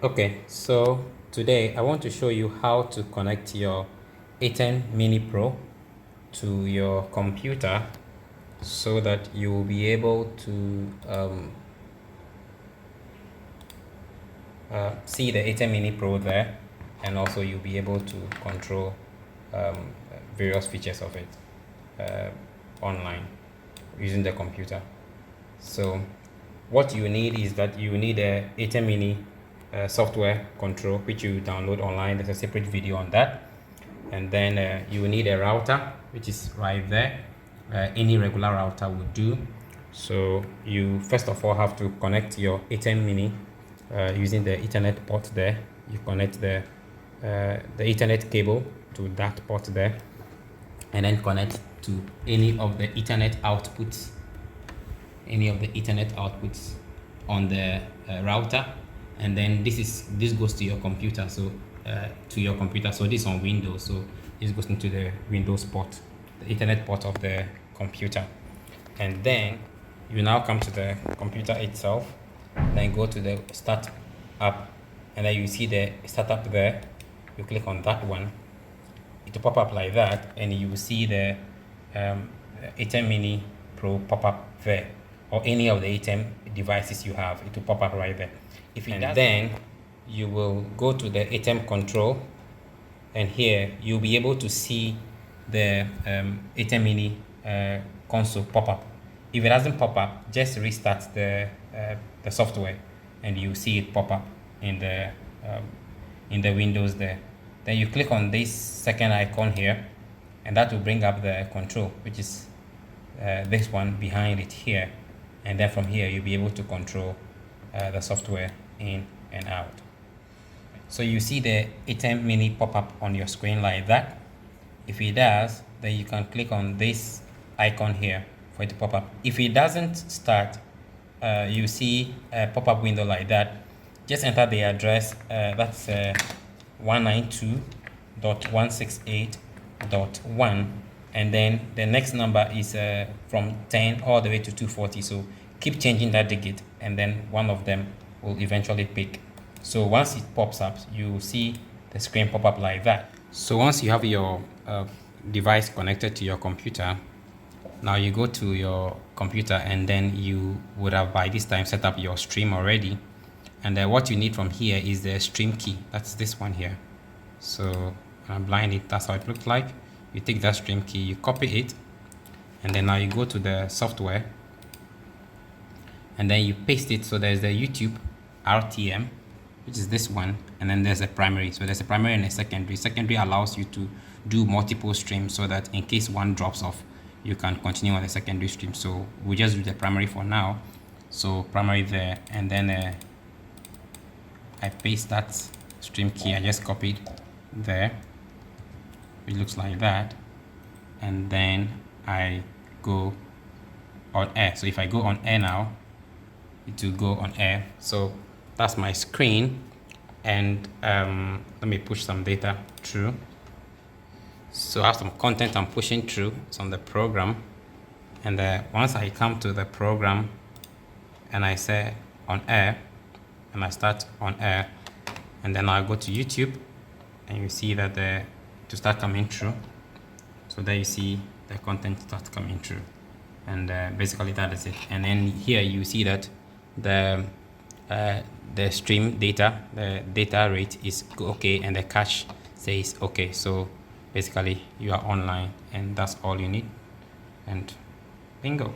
Okay, so today I want to show you how to connect your Atem Mini Pro to your computer so that you will be able to see the Atem Mini Pro there, and also you'll be able to control various features of it online using the computer. So what you need is that you need a Atem Mini software control, which you download online. There's a separate video on that. And then you will need a router, which is right there. Any regular router would do. So you first of all have to connect your Atem Mini using the Ethernet port there. You connect the Ethernet cable to that port there, and then connect to any of the Ethernet outputs on the router. And then this goes to your computer, so so this is on Windows, so this goes into the Windows port, the Ethernet port of the computer. And then you now come to the computer itself, then go to the start app, and then you see the startup there. You click on that one, it will pop up like that, and you will see the Atem Mini Pro pop up there, or any of the Atem devices you have. It will pop up right there. Then you will go to the Atem control, and here you'll be able to see the Atem Mini console pop up. If it doesn't pop up, just restart the software, and you see it pop up in the Windows there. Then you click on this second icon here, and that will bring up the control, which is this one behind it here. And then from here you'll be able to control the software in and out. So you see the Atem Mini pop up on your screen like that. If it does, then you can click on this icon here for it to pop up. If it doesn't start, you see a pop-up window like that. Just enter the address, that's 192.168.1, and then the next number is from 10 all the way to 240. So keep changing that digit, and then one of them will eventually pick. So once it pops up, you will see the screen pop up like that. So once you have your device connected to your computer, now you go to your computer, and then you would have by this time set up your stream already. And what you need from here is the stream key. That's this one here. So I'm blind it, that's how it looks like. You take that stream key, you copy it, and then now you go to the software, and then you paste it. So there's the YouTube RTM, which is this one, and then there's a primary. So there's a primary and a secondary. Secondary allows you to do multiple streams, so that in case one drops off, you can continue on the secondary stream. So we just do the primary for now. So primary there, and then I paste that stream key. I just copied there. It looks like that, and then I go on air. So if I go on air now, it will go on air. So that's my screen, and let me push some data through. So I have some content I'm pushing through. It's on the program, and once I come to the program and I say on air, and I start on air, and then I go to YouTube, and you see that to start coming through. So there you see the content start coming through, and basically that is it. And then here you see that the stream data, the data rate is okay, and the cache says okay. So basically you are online, and that's all you need, and bingo.